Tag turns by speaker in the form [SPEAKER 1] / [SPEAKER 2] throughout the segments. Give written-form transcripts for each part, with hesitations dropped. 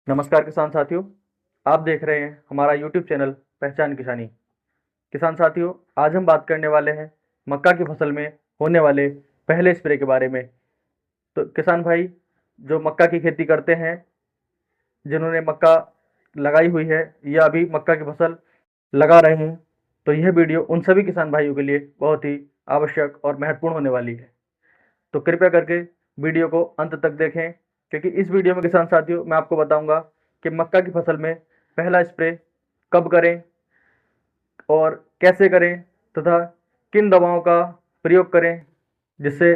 [SPEAKER 1] नमस्कार किसान साथियों, आप देख रहे हैं हमारा यूट्यूब चैनल पहचान किसानी। किसान साथियों, आज हम बात करने वाले हैं मक्का की फसल में होने वाले पहले स्प्रे के बारे में। तो किसान भाई जो मक्का की खेती करते हैं, जिन्होंने मक्का लगाई हुई है या अभी मक्का की फसल लगा रहे हैं, तो यह वीडियो उन सभी किसान भाइयों के लिए बहुत ही आवश्यक और महत्वपूर्ण होने वाली है। तो कृपया करके वीडियो को अंत तक देखें, क्योंकि इस वीडियो में किसान साथियों मैं आपको बताऊंगा कि मक्का की फसल में पहला स्प्रे कब करें और कैसे करें तथा किन दवाओं का प्रयोग करें, जिससे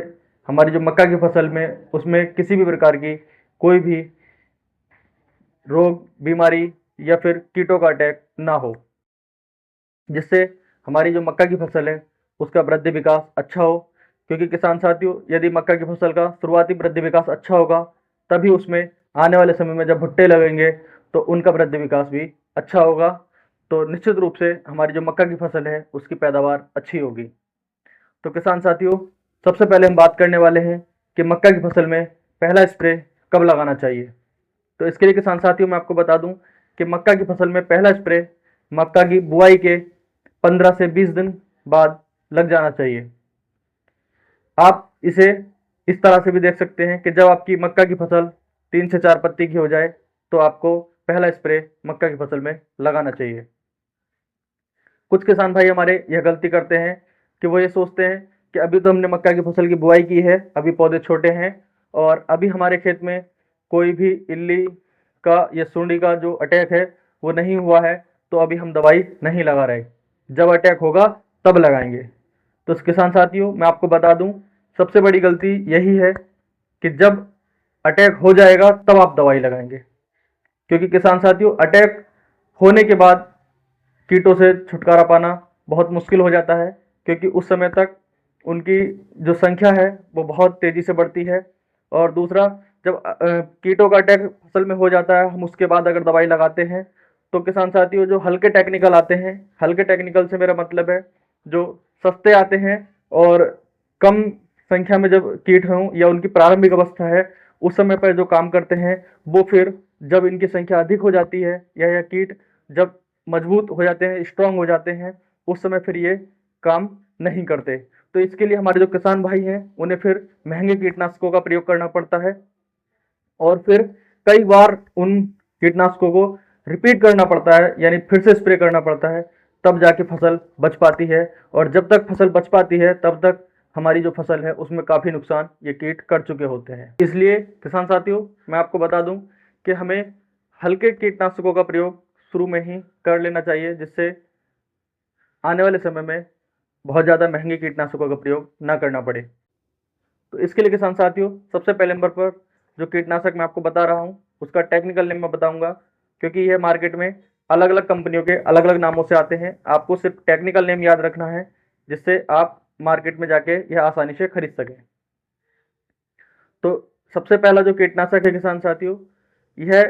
[SPEAKER 1] हमारी जो मक्का की फसल में उसमें किसी भी प्रकार की कोई भी रोग बीमारी या फिर कीटों का अटैक ना हो, जिससे हमारी जो मक्का की फसल है उसका वृद्धि विकास अच्छा हो। क्योंकि किसान साथियों, यदि मक्का की फसल का शुरुआती वृद्धि विकास अच्छा होगा, तभी उसमें आने वाले समय में जब भुट्टे लगेंगे तो उनका वृद्धि विकास भी अच्छा होगा। तो निश्चित रूप से हमारी जो मक्का की फसल है उसकी पैदावार अच्छी होगी। तो किसान साथियों, सबसे पहले हम बात करने वाले हैं कि मक्का की फसल में पहला स्प्रे कब लगाना चाहिए। तो इसके लिए किसान साथियों मैं आपको बता दूं कि मक्का की फसल में पहला स्प्रे मक्का की बुआई के 15 से 20 दिन बाद लग जाना चाहिए। आप इसे इस तरह से भी देख सकते हैं कि जब आपकी मक्का की फसल 3 से 4 पत्ती की हो जाए तो आपको पहला स्प्रे मक्का की फसल में लगाना चाहिए। कुछ किसान भाई हमारे यह गलती करते हैं कि वो ये सोचते हैं कि अभी तो हमने मक्का की फसल की बुआई की है, अभी पौधे छोटे हैं और अभी हमारे खेत में कोई भी इल्ली का या सुंडी का जो अटैक है वो नहीं हुआ है, तो अभी हम दवाई नहीं लगा रहे, जब अटैक होगा तब लगाएंगे। तो किसान साथियों मैं आपको बता दूं, सबसे बड़ी गलती यही है कि जब अटैक हो जाएगा तब आप दवाई लगाएंगे। क्योंकि किसान साथियों, अटैक होने के बाद कीटों से छुटकारा पाना बहुत मुश्किल हो जाता है, क्योंकि उस समय तक उनकी जो संख्या है वो बहुत तेज़ी से बढ़ती है। और दूसरा, जब कीटों का अटैक फसल में हो जाता है, हम उसके बाद अगर दवाई लगाते हैं तो किसान साथियों जो हल्के टेक्निकल आते हैं, हल्के टेक्निकल से मेरा मतलब है जो सस्ते आते हैं और कम संख्या में जब कीट हों या उनकी प्रारंभिक अवस्था है उस समय पर जो काम करते हैं, वो फिर जब इनकी संख्या अधिक हो जाती है या कीट जब मजबूत हो जाते हैं, स्ट्रांग हो जाते हैं, उस समय फिर ये काम नहीं करते। तो इसके लिए हमारे जो किसान भाई हैं उन्हें फिर महंगे कीटनाशकों का प्रयोग करना पड़ता है और फिर कई बार उन कीटनाशकों को रिपीट करना पड़ता है, यानी फिर से स्प्रे करना पड़ता है, तब जाके फसल बच पाती है। और जब तक फसल बच पाती है तब तक हमारी जो फसल है उसमें काफ़ी नुकसान ये कीट कर चुके होते हैं। इसलिए किसान साथियों मैं आपको बता दूं कि हमें हल्के कीटनाशकों का प्रयोग शुरू में ही कर लेना चाहिए, जिससे आने वाले समय में बहुत ज़्यादा महंगे कीटनाशकों का प्रयोग ना करना पड़े। तो इसके लिए किसान साथियों सबसे पहले नंबर पर जो कीटनाशक मैं आपको बता रहा हूँ उसका टेक्निकल नेम मैं बताऊंगा, क्योंकि यह मार्केट में अलग अलग कंपनियों के अलग अलग नामों से आते हैं। आपको सिर्फ टेक्निकल नेम याद रखना है, जिससे आप मार्केट में जाके यह आसानी से खरीद सकें। तो सबसे पहला जो कीटनाशक है किसान साथियों, यह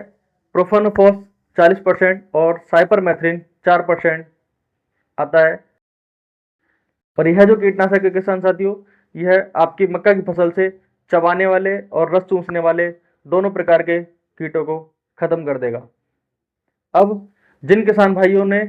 [SPEAKER 1] प्रोफेनोफॉस 40% और साइपरमेथ्रिन 4% आता है। और यह जो कीटनाशक है किसान साथियों, यह आपकी मक्का की फसल से चबाने वाले और रस चूसने वाले दोनों प्रकार के कीटों को खत्म कर देगा। अब जिन किसान भाइयों ने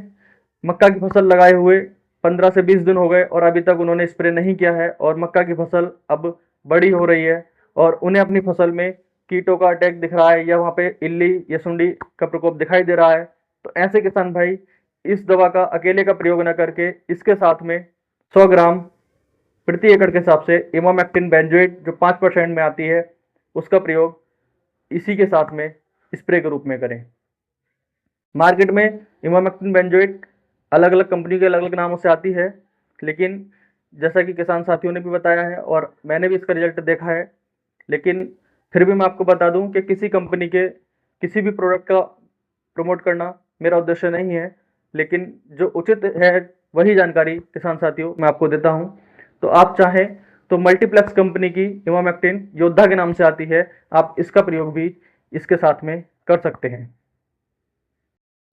[SPEAKER 1] मक्का की फसल लगाए हुए 15 से 20 दिन हो गए और अभी तक उन्होंने स्प्रे नहीं किया है और मक्का की फसल अब बड़ी हो रही है और उन्हें अपनी फसल में कीटों का अटैक दिख रहा है या वहाँ पे इल्ली या सुंडी का प्रकोप दिखाई दे रहा है, तो ऐसे किसान भाई इस दवा का अकेले का प्रयोग न करके इसके साथ में 100 ग्राम प्रति एकड़ के हिसाब से इमामेक्टिन बेंजोएट जो 5% में आती है उसका प्रयोग इसी के साथ में स्प्रे के रूप में करें। मार्केट में इमामेक्टिन बेंजोएट अलग अलग कंपनी के अलग अलग नामों से आती है, लेकिन जैसा कि किसान साथियों ने भी बताया है और मैंने भी इसका रिजल्ट देखा है, लेकिन फिर भी मैं आपको बता दूं कि किसी कंपनी के किसी भी प्रोडक्ट का प्रमोट करना मेरा उद्देश्य नहीं है, लेकिन जो उचित है वही जानकारी किसान साथियों मैं आपको देता हूं। तो आप चाहें तो मल्टीप्लेक्स कंपनी की इमामेक्टिन योद्धा के नाम से आती है, आप इसका प्रयोग भी इसके साथ में कर सकते हैं।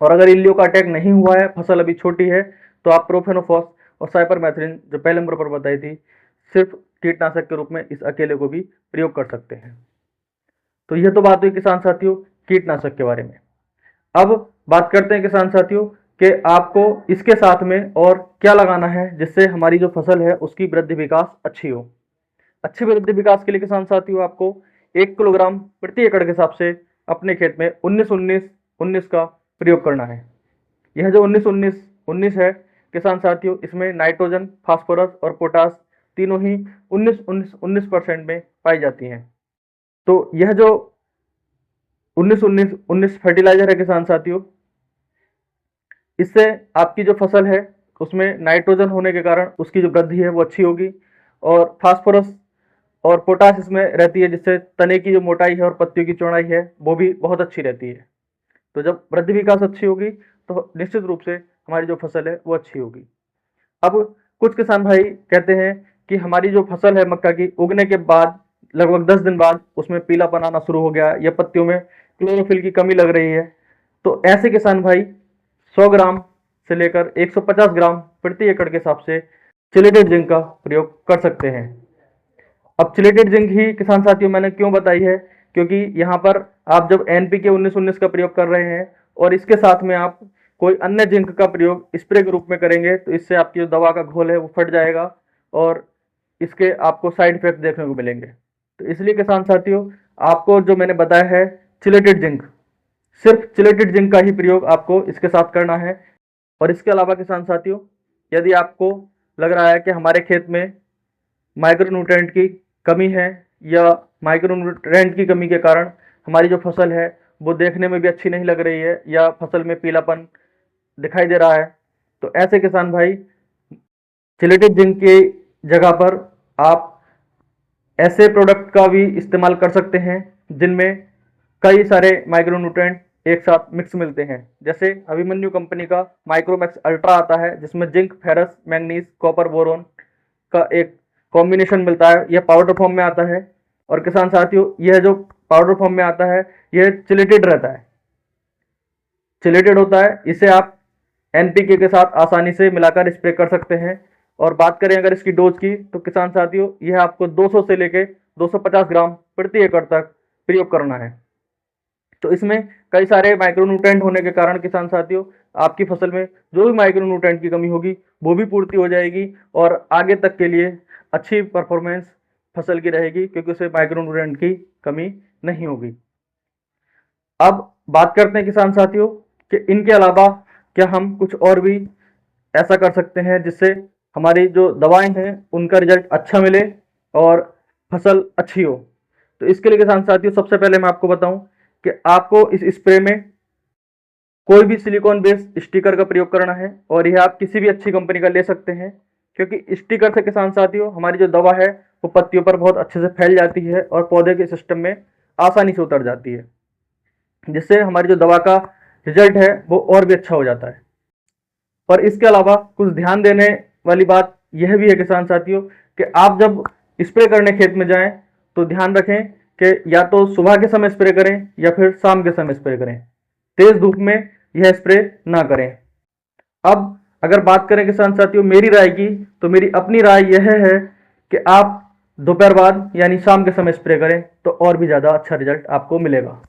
[SPEAKER 1] और अगर इल्लियों का अटैक नहीं हुआ है, फसल अभी छोटी है, तो आप प्रोफेनोफॉस और साइपरमेथ्रिन जो पहले नंबर पर बताई थी सिर्फ कीटनाशक के रूप में इस अकेले को भी प्रयोग कर सकते हैं। तो यह तो बात हुई किसान साथियों कीटनाशक के बारे में। अब बात करते हैं किसान साथियों कि आपको इसके साथ में और क्या लगाना है जिससे हमारी जो फसल है उसकी वृद्धि विकास अच्छी हो। अच्छी वृद्धि विकास के लिए किसान साथियों आपको 1 किलोग्राम प्रति एकड़ के हिसाब से अपने खेत में 19-19-19 का प्रयोग करना है। यह जो 19-19-19 है किसान साथियों, इसमें नाइट्रोजन, फास्फोरस और पोटास तीनों ही 19-19-19% में पाई जाती हैं। तो यह जो 19-19-19 फर्टिलाइजर है किसान साथियों, इससे आपकी जो फसल है उसमें नाइट्रोजन होने के कारण उसकी जो वृद्धि है वो अच्छी होगी, और फास्फोरस और पोटास इसमें रहती है जिससे तने की जो मोटाई है और पत्तियों की चौड़ाई है वो भी बहुत अच्छी रहती है। तो जब वृद्धि विकास अच्छी होगी तो निश्चित रूप से हमारी जो फसल है वो अच्छी होगी। अब कुछ किसान भाई कहते हैं कि हमारी जो फसल है मक्का की, उगने के बाद लगभग 10 दिन बाद उसमें पीलापन आना शुरू हो गया या पत्तियों में क्लोरोफिल की कमी लग रही है। तो ऐसे किसान भाई 100 ग्राम से लेकर 150 ग्राम प्रति एकड़ के हिसाब से चिलेटेड जिंक का प्रयोग कर सकते हैं। अब चिलेटेड जिंक ही किसान साथियों मैंने क्यों बताई है, क्योंकि यहाँ पर आप जब एनपीके 19-19 का प्रयोग कर रहे हैं और इसके साथ में आप कोई अन्य जिंक का प्रयोग स्प्रे के रूप में करेंगे तो इससे आपकी जो दवा का घोल है वो फट जाएगा और इसके आपको साइड इफेक्ट देखने को मिलेंगे। तो इसलिए किसान साथियों आपको जो मैंने बताया है चिलेटेड जिंक, सिर्फ चिलेटेड जिंक का ही प्रयोग आपको इसके साथ करना है। और इसके अलावा किसान साथियों यदि आपको लग रहा है कि हमारे खेत में माइक्रोन्यूट्रेंट की कमी है या माइक्रोन्यूट्रेंट की कमी के कारण हमारी जो फसल है वो देखने में भी अच्छी नहीं लग रही है या फसल में पीलापन दिखाई दे रहा है, तो ऐसे किसान भाई चिलेटेड जिंक की जगह पर आप ऐसे प्रोडक्ट का भी इस्तेमाल कर सकते हैं जिनमें कई सारे माइक्रोन्यूट्रेंट एक साथ मिक्स मिलते हैं। जैसे अभिमन्यु कंपनी का माइक्रोमैक्स अल्ट्रा आता है जिसमें zinc, ferrous, manganese, copper, boron का एक कॉम्बिनेशन मिलता है, यह पाउडर फॉर्म में आता है। और किसान साथियों यह जो पाउडर फॉर्म में आता है यह चिलेटेड रहता है, चिलेटेड होता है, इसे आप एनपीके के साथ आसानी से मिलाकर स्प्रे कर सकते हैं। और बात करें अगर इसकी डोज की तो किसान साथियों यह आपको 200 से लेके 250 ग्राम प्रति एकड़ तक प्रयोग करना है। तो इसमें कई सारे माइक्रोन्यूट्रेंट होने के कारण किसान साथियों आपकी फसल में जो भी माइक्रोन्यूट्रेंट की कमी होगी वो भी पूर्ति हो जाएगी और आगे तक के लिए अच्छी परफॉर्मेंस फसल की रहेगी क्योंकि उसे माइक्रोन्यूट्रेंट की कमी नहीं होगी। अब बात करते हैं किसान साथियों कि इनके अलावा क्या हम कुछ और भी ऐसा कर सकते हैं जिससे हमारी जो दवाएं हैं उनका रिजल्ट अच्छा मिले और फसल अच्छी हो। तो इसके लिए किसान साथियों सबसे पहले मैं आपको बताऊं कि आपको इस स्प्रे में कोई भी सिलिकॉन बेस्ड स्टिकर का प्रयोग करना है और यह आप किसी भी अच्छी कंपनी का ले सकते हैं, क्योंकि स्टिकर से किसान साथियों हमारी जो दवा है वो पत्तियों पर बहुत अच्छे से फैल जाती है और पौधे के सिस्टम में आसानी से उतर जाती है, जिससे हमारी जो दवा का रिजल्ट है वो और भी अच्छा हो जाता है। और इसके अलावा कुछ ध्यान देने वाली बात यह भी है किसान साथियों कि आप जब स्प्रे करने खेत में जाएं तो ध्यान रखें कि या तो सुबह के समय स्प्रे करें या फिर शाम के समय स्प्रे करें, तेज धूप में यह स्प्रे ना करें। अब अगर बात करें किसान साथियों मेरी राय की, तो मेरी अपनी राय यह है कि आप दोपहर बाद यानी शाम के समय स्प्रे करें तो और भी ज़्यादा अच्छा रिजल्ट आपको मिलेगा।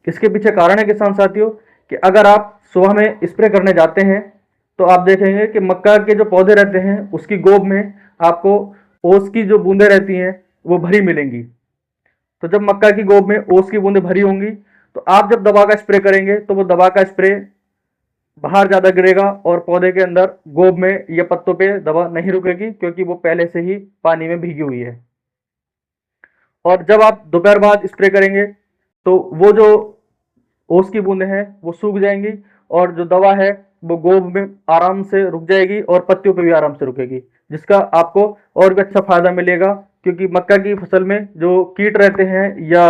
[SPEAKER 1] इसके पीछे कारण है किसान साथियों कि अगर आप सुबह में स्प्रे करने जाते हैं तो आप देखेंगे कि मक्का के जो पौधे रहते हैं उसकी गोब में आपको ओस की जो बूंदें रहती हैं वो भरी मिलेंगी। तो जब मक्का की गोब में ओस की बूंदें भरी होंगी तो आप जब दवा का स्प्रे करेंगे तो वो दवा का स्प्रे बाहर ज़्यादा गिरेगा और पौधे के अंदर गोब में या पत्तों पे दवा नहीं रुकेगी क्योंकि वो पहले से ही पानी में भीगी हुई है। और जब आप दोपहर बाद स्प्रे करेंगे तो वो जो ओस की बूंदें हैं वो सूख जाएंगी और जो दवा है वो गोब में आराम से रुक जाएगी और पत्तियों पे भी आराम से रुकेगी, जिसका आपको और भी अच्छा फायदा मिलेगा। क्योंकि मक्का की फसल में जो कीट रहते हैं या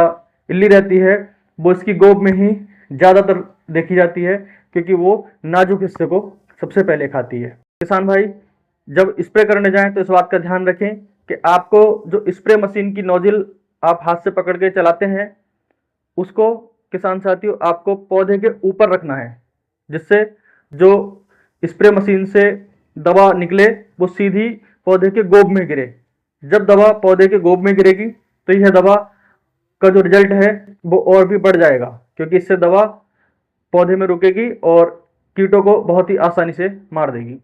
[SPEAKER 1] इल्ली रहती है वो इसकी गोब में ही ज़्यादातर देखी जाती है क्योंकि वो नाजुक हिस्से को सबसे पहले खाती है। किसान भाई जब स्प्रे करने जाएं तो इस बात का ध्यान रखें कि आपको जो स्प्रे मशीन की नोजल आप हाथ से पकड़ के चलाते हैं उसको किसान साथियों आपको पौधे के ऊपर रखना है, जिससे जो स्प्रे मशीन से दवा निकले वो सीधी पौधे के गोब में गिरे। जब दवा पौधे के गोब में गिरेगी तो यह दवा का जो रिजल्ट है वो और भी बढ़ जाएगा, क्योंकि इससे दवा पौधे में रुकेगी और कीटों को बहुत ही आसानी से मार देगी।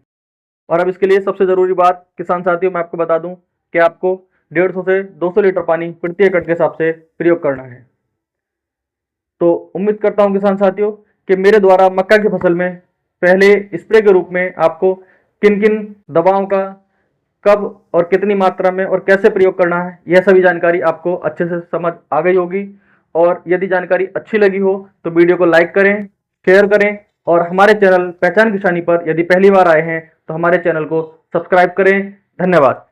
[SPEAKER 1] और अब इसके लिए सबसे ज़रूरी बात किसान साथियों मैं आपको बता दूं कि आपको 150 से 200 लीटर पानी प्रति एकड़ के हिसाब से प्रयोग करना है। तो उम्मीद करता हूं किसान साथियों कि मेरे द्वारा मक्का की फसल में पहले स्प्रे के रूप में आपको किन किन दवाओं का कब और कितनी मात्रा में और कैसे प्रयोग करना है, यह सभी जानकारी आपको अच्छे से समझ आ गई होगी। और यदि जानकारी अच्छी लगी हो तो वीडियो को लाइक करें, शेयर करें और हमारे चैनल पहचान किसानी पर यदि पहली बार आए हैं तो हमारे चैनल को सब्सक्राइब करें। धन्यवाद।